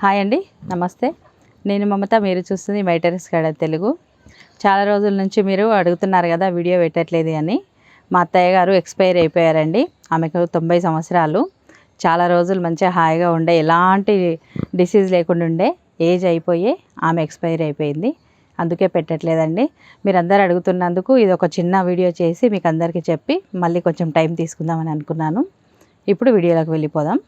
Hi అండి, నమస్తే. నేను మమత, మీరు చూస్తుంది మై టెర్రస్ గార్డెన్ తెలుగు. చాలా రోజుల నుంచి మీరు అడుగుతున్నారు కదా వీడియో పెట్టట్లేదు అని. మా అత్తయ్య గారు ఎక్స్పైర్ అయిపోయారండి. ఆమెకు 90 సంవత్సరాలు. చాలా రోజులు మంచిగా హాయిగా ఉండే, ఎలాంటి డిసీజ్ లేకుండా ఉండే, ఏజ్ అయిపోయి ఆమె ఎక్స్పైర్ అయిపోయింది. అందుకే పెట్టట్లేదండి. మీరందరూ అడుగుతున్నందుకు ఇది ఒక చిన్న వీడియో చేసి మీకు అందరికీ చెప్పి మళ్ళీ కొంచెం టైం తీసుకుందామని అనుకున్నాను. ఇప్పుడు వీడియోలోకి వెళ్ళిపోదాం.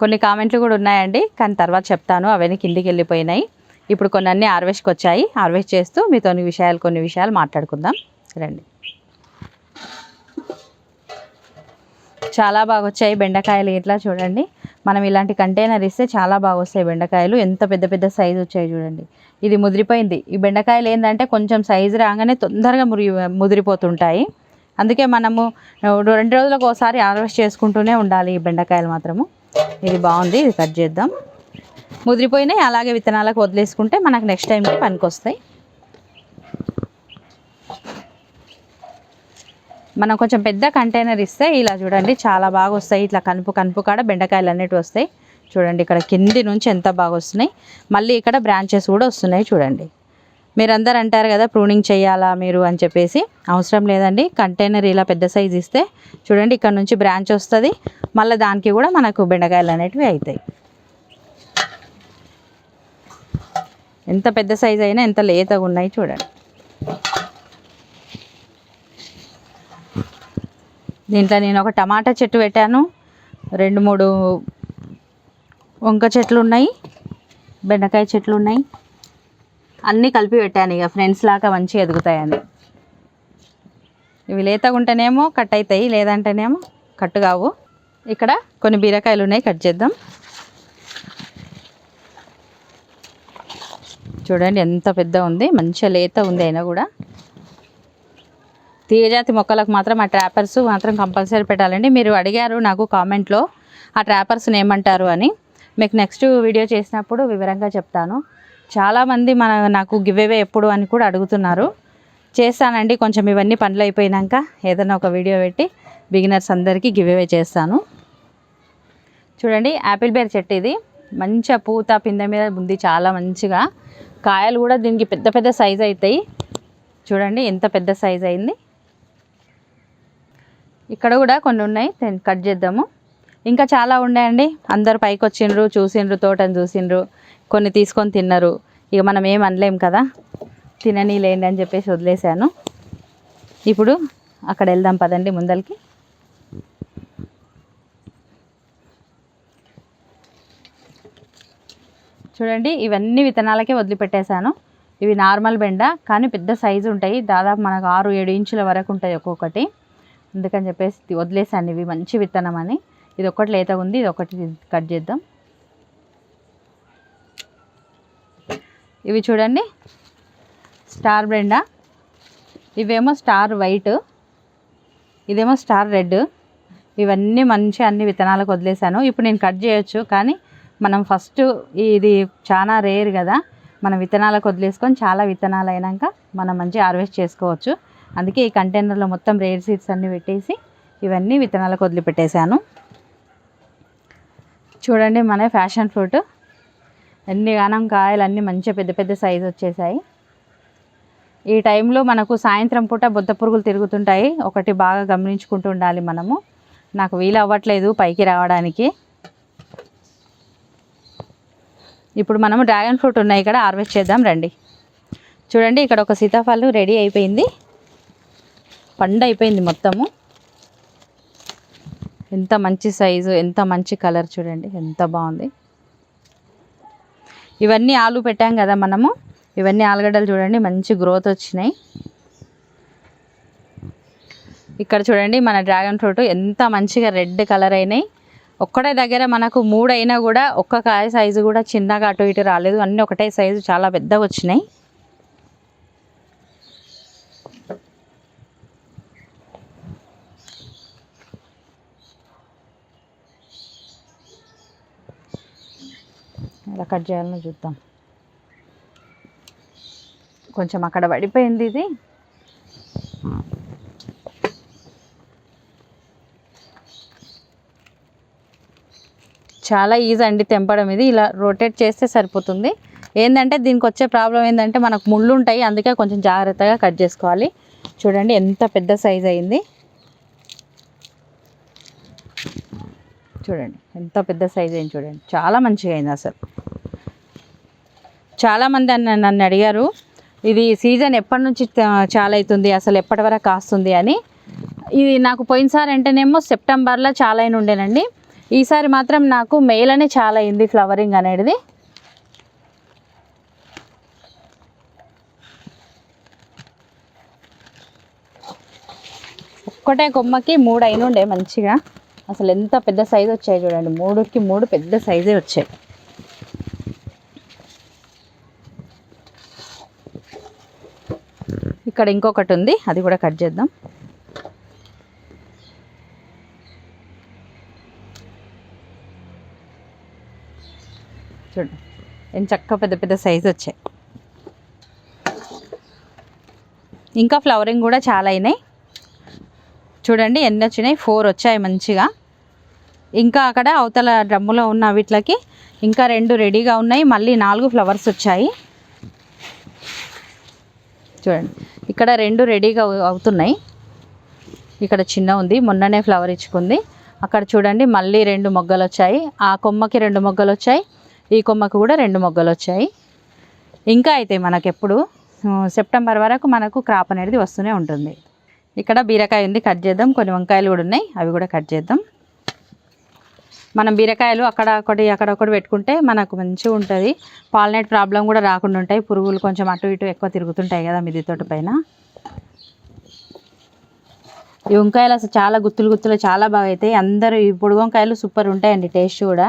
కొన్ని కామెంట్లు కూడా ఉన్నాయండి, కానీ తర్వాత చెప్తాను. అవన్నీ కిందికి వెళ్ళిపోయినాయి. ఇప్పుడు కొన్ని అన్నీ హార్వెస్ట్కి వచ్చాయి. హార్వెస్ట్ చేస్తూ మీతో కొన్ని విషయాలు మాట్లాడుకుందాం రండి. చాలా బాగా వచ్చాయి బెండకాయలు. ఇట్లా చూడండి, మనం ఇలాంటి కంటైనర్ ఇస్తే చాలా బాగా వస్తాయి బెండకాయలు. ఎంత పెద్ద పెద్ద సైజు వచ్చాయి చూడండి. ఇది ముదిరిపోయింది. ఈ బెండకాయలు ఏంటంటే కొంచెం సైజు రాగానే తొందరగా ముదిరిపోతుంటాయి. అందుకే మనము 2 రోజులకు ఒకసారి హార్వెస్ట్ చేసుకుంటూనే ఉండాలి ఈ బెండకాయలు మాత్రము. ఇది బాగుంది, ఇది కట్ చేద్దాం. ముదిరిపోయినాయి, అలాగే విత్తనాలకు వదిలేసుకుంటే మనకు నెక్స్ట్ టైంకి పనికొస్తాయి. మనం కొంచెం పెద్ద కంటైనర్ ఇస్తే ఇలా చూడండి చాలా బాగా వస్తాయి. ఇట్లా కనుపు కాడ బెండకాయలు అన్నిటి వస్తాయి చూడండి. ఇక్కడ కింది నుంచి ఎంత బాగా వస్తున్నాయి. మళ్ళీ ఇక్కడ బ్రాంచెస్ కూడా వస్తున్నాయి చూడండి. మీరందరూ అంటారు కదా ప్రూనింగ్ చేయాలా మీరు అని చెప్పేసి. అవసరం లేదండి. కంటైనర్ ఇలా పెద్ద సైజు ఇస్తే చూడండి, ఇక్కడ నుంచి బ్రాంచ్ వస్తుంది. మళ్ళీ దానికి కూడా మనకు బెండకాయలు అనేటివి అవుతాయి. ఎంత పెద్ద సైజు అయినా ఎంత లేతగా ఉన్నాయి చూడండి. దీంట్లో నేను ఒక టమాటా చెట్టు పెట్టాను, 2-3 వంక చెట్లు ఉన్నాయి, బెండకాయ చెట్లు ఉన్నాయి. అన్నీ కలిపి పెట్టాను ఇక ఫ్రెండ్స్ లాగా మంచిగా ఎదుగుతాయని. ఇవి లేతగా ఉంటేనేమో కట్ అవుతాయి, లేదంటేనేమో కట్టు కావు. ఇక్కడ కొన్ని బీరకాయలు ఉన్నాయి, కట్ చేద్దాం. చూడండి ఎంత పెద్ద ఉంది, మంచిగా లేత ఉంది. అయినా కూడా తీగజాతి మొక్కలకు మాత్రం ఆ ట్రాపర్స్ మాత్రం కంపల్సరీ పెట్టాలండి. మీరు అడిగారు నాకు కామెంట్లో ఆ ట్రాపర్స్ని ఏమంటారు అని. మీకు నెక్స్ట్ వీడియో చేసినప్పుడు వివరంగా చెప్తాను. చాలామంది నాకు గివ్ అవే ఎప్పుడు అని కూడా అడుగుతున్నారు. చేస్తానండి, కొంచెం ఇవన్నీ పనులు అయిపోయినాక ఏదైనా ఒక వీడియో పెట్టి బిగినర్స్ అందరికీ గివ్ అవే చేస్తాను. చూడండి యాపిల్ బేర్ చెట్టు ఇది. మంచిగా పూత పిందె మీద ఉంది, చాలా మంచిగా. కాయలు కూడా దీనికి పెద్ద పెద్ద సైజు అవుతాయి. చూడండి ఎంత పెద్ద సైజు అయింది. ఇక్కడ కూడా కొన్ని ఉన్నాయి, కట్ చేద్దాము. ఇంకా చాలా ఉన్నాయండి. అందరు పైకి వచ్చిండ్రు, చూసిండ్రు, తోటను చూసిండ్రు, కొన్ని తీసుకొని తిన్నారు. ఇక మనం ఏం అనలేం కదా, తినని లేండి అని చెప్పేసి వదిలేశాను. ఇప్పుడు అక్కడ వెళ్దాం పదండి ముందరికి. చూడండి ఇవన్నీ విత్తనాలకే వదిలిపెట్టేశాను. ఇవి నార్మల్ బెండ, కానీ పెద్ద సైజు ఉంటాయి. దాదాపు మనకు 6-7 ఇంచుల వరకు ఉంటాయి ఒక్కొక్కటి. అందుకని చెప్పేసి వదిలేసాను. ఇవి మంచి విత్తనం అని. ఇది ఒకటి లేత ఉంది, ఇది ఒకటి కట్ చేద్దాం. ఇవి చూడండి స్టార్ బెండ. ఇవేమో స్టార్ వైట్, ఇదేమో స్టార్ రెడ్. ఇవన్నీ మంచిగా అన్ని విత్తనాలకు వదిలేసాను. ఇప్పుడు నేను కట్ చేయొచ్చు, కానీ మనం ఫస్ట్ ఇది చాలా రేర్ కదా, మనం విత్తనాలకు వదిలేసుకొని చాలా విత్తనాలు అయినాక మనం మంచిగా హార్వెస్ట్ చేసుకోవచ్చు. అందుకే ఈ కంటైనర్లో మొత్తం రేర్ సీడ్స్ అన్నీ పెట్టేసి ఇవన్నీ విత్తనాలకు వదిలిపెట్టేశాను. చూడండి మన ఫ్యాషన్ ఫ్రూట్ ఎన్ని గానం కాయలు, అన్నీ మంచిగా పెద్ద పెద్ద సైజు వచ్చేసాయి. ఈ టైంలో మనకు సాయంత్రం పూట బొద్ద పురుగులు తిరుగుతుంటాయి. ఒకటి బాగా గమనించుకుంటూ ఉండాలి మనము. నాకు వీలు అవ్వట్లేదు పైకి రావడానికి. ఇప్పుడు మనము డ్రాగన్ ఫ్రూట్ ఉన్నాయి ఇక్కడ, హార్వెస్ట్ చేద్దాం రండి. చూడండి ఇక్కడ ఒక సీతాఫలం రెడీ అయిపోయింది, పండు అయిపోయింది మొత్తము. ఎంత మంచి సైజు, ఎంత మంచి కలర్, చూడండి ఎంత బాగుంది. ఇవన్నీ ఆలు పెట్టాం కదా మనము, ఇవన్నీ ఆలుగడ్డలు చూడండి మంచి గ్రోత్ వచ్చినాయి. ఇక్కడ చూడండి మన డ్రాగన్ ఫ్రూట్ ఎంత మంచిగా రెడ్ కలర్ అయినాయి. ఒక్కటే దగ్గర మనకు 3 అయినా కూడా ఒక్క కాయ సైజు కూడా చిన్నగా అటు ఇటు రాలేదు. అన్నీ ఒకటే సైజు చాలా పెద్దగా వచ్చినాయి. ఎలా కట్ చేయాలో చూద్దాం. కొంచెం అక్కడ పడిపోయింది ఇది. చాలా ఈజీ అండి తెంపడం. ఇది ఇలా రొటేట్ చేస్తే సరిపోతుంది. ఏంటంటే దీనికి వచ్చే ప్రాబ్లం ఏంటంటే మనకు ముళ్ళు ఉంటాయి, అందుకే కొంచెం జాగ్రత్తగా కట్ చేసుకోవాలి. చూడండి ఎంత పెద్ద సైజ్ అయింది. చూడండి ఎంత పెద్ద సైజ్ అయింది. చూడండి చాలా మంచిగా అయింది. అసలు చాలామంది నన్ను అడిగారు ఇది సీజన్ ఎప్పటి నుంచి చాలా అవుతుంది, అసలు ఎప్పటి వరకు కాస్తుంది అని. ఇది నాకు పోయినసారి అంటేనేమో సెప్టెంబర్లో చాలా అయిన ఉండేనండి. ఈసారి మాత్రం నాకు మేలోనే చాలా అయింది ఫ్లవరింగ్ అనేది. ఒక్కటే కొమ్మకి 3 అయిన ఉండే మంచిగా. అసలు ఎంత పెద్ద సైజు వచ్చాయి చూడండి, 3కి 3 పెద్ద సైజే వచ్చాయి. ఇక్కడ ఇంకొకటి ఉంది, అది కూడా కట్ చేద్దాం. చూడండి ఎంత చక్కగా పెద్ద పెద్ద సైజు వచ్చాయి. ఇంకా ఫ్లవరింగ్ కూడా చాలా అయినాయి. చూడండి ఎన్ని వచ్చినాయి, 4 వచ్చాయి మంచిగా. ఇంకా అక్కడ అవతల డ్రమ్ములో ఉన్న వీటికి ఇంకా 2 రెడీగా ఉన్నాయి. మళ్ళీ 4 ఫ్లవర్స్ వచ్చాయి. చూడండి ఇక్కడ 2 రెడీగా అవుతున్నాయి. ఇక్కడ చిన్న ఉంది, మొన్ననే ఫ్లవర్ ఇచ్చుకుంది. అక్కడ చూడండి మళ్ళీ 2 మొగ్గలు వచ్చాయి. ఆ కొమ్మకి 2 మొగ్గలు వచ్చాయి, ఈ కొమ్మకి కూడా 2 మొగ్గలు వచ్చాయి. ఇంకా అయితే మనకెప్పుడు సెప్టెంబర్ వరకు మనకు క్రాప్ అనేది వస్తూనే ఉంటుంది. ఇక్కడ బీరకాయ ఉంది, కట్ చేద్దాం. కొన్ని వంకాయలు కూడా ఉన్నాయి, అవి కూడా కట్ చేద్దాం. మనం బీరకాయలు అక్కడ ఒకటి పెట్టుకుంటే మనకు మంచిగా ఉంటుంది. పాలినేట్ ప్రాబ్లం కూడా రాకుండా ఉంటాయి. పురుగులు కొంచెం అటు ఇటు ఎక్కువ తిరుగుతుంటాయి కదా మిద్దె తోట పైన. ఈ వంకాయలు అసలు చాలా గుత్తులు చాలా బాగా అవుతాయి. అందరూ ఈ పొడి వంకాయలు సూపర్ ఉంటాయండి, టేస్ట్ కూడా.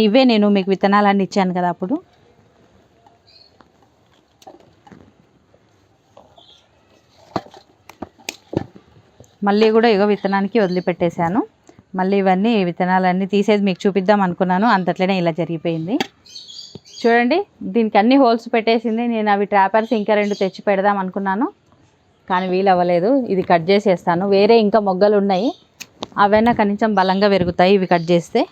ఇవే నేను మీకు విత్తనాలన్నీ ఇచ్చాను కదా అప్పుడు. మళ్ళీ కూడా ఇగో విత్తనానికి వదిలిపెట్టేశాను. మళ్ళీ ఇవన్నీ విత్తనాలన్నీ తీసేది మీకు చూపిద్దాం అనుకున్నాను, అంతట్లోనే ఇలా జరిగిపోయింది. చూడండి దీనికి అన్ని హోల్స్ పెట్టేసింది. నేను అవి ట్రాపర్స్ ఇంకా 2 తెచ్చి పెడదాం అనుకున్నాను, కానీ వీలు అవ్వలేదు. ఇది కట్ చేసేస్తాను. వేరే ఇంకా మొగ్గలు ఉన్నాయి, అవైనా కనీసం బలంగా పెరుగుతాయి ఇవి కట్ చేస్తే.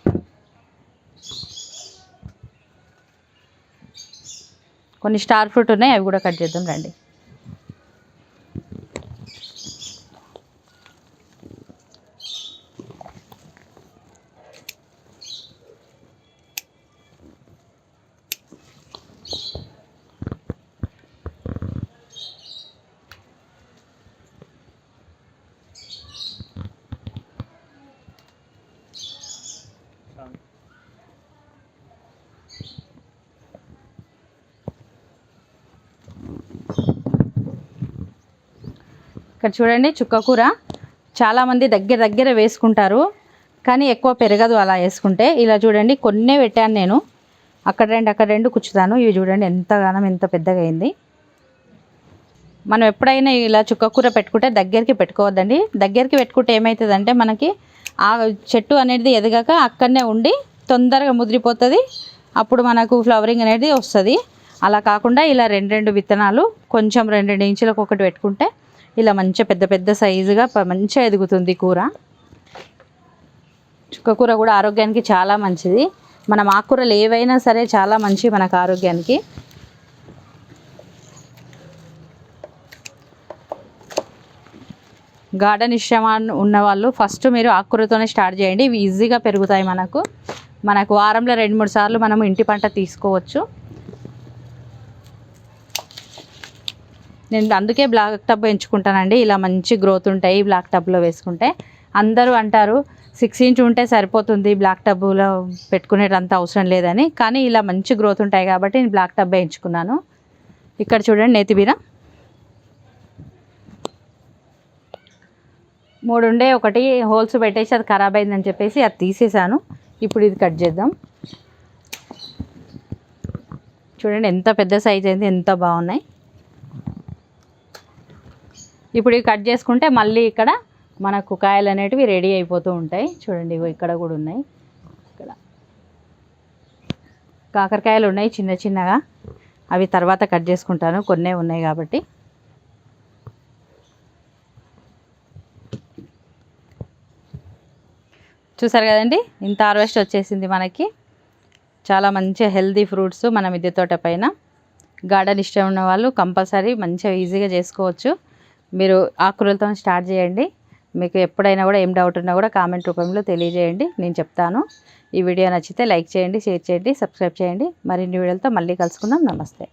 కొన్ని స్టార్ ఫ్రూట్ ఉన్నాయి, అవి కూడా కట్ చేద్దాం రండి. ఇక్కడ చూడండి చుక్కకూర చాలామంది దగ్గర వేసుకుంటారు, కానీ ఎక్కువ పెరగదు అలా వేసుకుంటే. ఇలా చూడండి కొన్నే పెట్టాను నేను, అక్కడ 2 కుచ్చుతాను. ఇవి చూడండి ఎంత పెద్దగా అయింది. మనం ఎప్పుడైనా ఇలా చుక్కకూర పెట్టుకుంటే దగ్గరికి పెట్టుకోవద్దండి. దగ్గరికి పెట్టుకుంటే ఏమవుతుందంటే మనకి ఆ చెట్టు అనేది ఎదగక అక్కడనే ఉండి తొందరగా ముదిరిపోతుంది, అప్పుడు మనకు ఫ్లవరింగ్ అనేది వస్తుంది. అలా కాకుండా ఇలా 2 విత్తనాలు కొంచెం 2 ఇంచులకు ఒకటి పెట్టుకుంటే ఇలా మంచిగా పెద్ద సైజుగా మంచిగా ఎదుగుతుంది కూర. చుక్కకూర కూడా ఆరోగ్యానికి చాలా మంచిది. మనం ఆకుకూరలు ఏవైనా సరే చాలా మంచి మనకు ఆరోగ్యానికి. గార్డెన్ ఇష్టం ఉన్న వాళ్ళు ఫస్ట్ మీరు ఆకుకూరతోనే స్టార్ట్ చేయండి. ఇవి ఈజీగా పెరుగుతాయి. మనకు వారంలో 2-3 సార్లు మనము ఇంటి పంట తీసుకోవచ్చు. నేను అందుకే బ్లాక్ టబ్ ఎంచుకుంటానండి, ఇలా మంచి గ్రోత్ ఉంటాయి బ్లాక్ టబ్లో వేసుకుంటే. అందరూ అంటారు 6 ఇంచ్ ఉంటే సరిపోతుంది, బ్లాక్ టబ్లో పెట్టుకునేటంత అవసరం లేదని. కానీ ఇలా మంచి గ్రోత్ ఉంటాయి కాబట్టి నేను బ్లాక్ టబ్బే ఎంచుకున్నాను. ఇక్కడ చూడండి నేతిబీర 3 ఉండే, ఒకటి హోల్స్ పెట్టేసి అది ఖరాబ్ అయిందని చెప్పేసి అది తీసేసాను. ఇప్పుడు ఇది కట్ చేద్దాం. చూడండి ఎంత పెద్ద సైజ్ అయింది, ఎంత బాగున్నాయి. ఇప్పుడు ఇవి కట్ చేసుకుంటే మళ్ళీ ఇక్కడ మనకు కాయలు అనేటివి రెడీ అయిపోతూ ఉంటాయి. చూడండి ఇక్కడ కూడా ఉన్నాయి. ఇక్కడ కాకరకాయలు ఉన్నాయి చిన్నగా, అవి తర్వాత కట్ చేసుకుంటాను, కొన్నే ఉన్నాయి కాబట్టి. చూసారు కదండి, ఇంత హార్వెస్ట్ వచ్చేసింది మనకి. చాలా మంచి హెల్తీ ఫ్రూట్స్ మన మిద్దె తోట పైన. గార్డెన్ ఇష్టం ఉన్న వాళ్ళు కంపల్సరీ మంచిగా ఈజీగా చేసుకోవచ్చు. మీరు ఆకుకూరలతో స్టార్ట్ చేయండి. మీకు ఎప్పుడైనా కూడా ఏం డౌట్ ఉన్నా కూడా కామెంట్ రూపంలో తెలియజేయండి, నేను చెప్తాను. ఈ వీడియో నచ్చితే లైక్ చేయండి, షేర్ చేయండి, సబ్స్క్రైబ్ చేయండి. మరిన్ని వీడియోలతో మళ్ళీ కలుసుకుందాం. నమస్తే.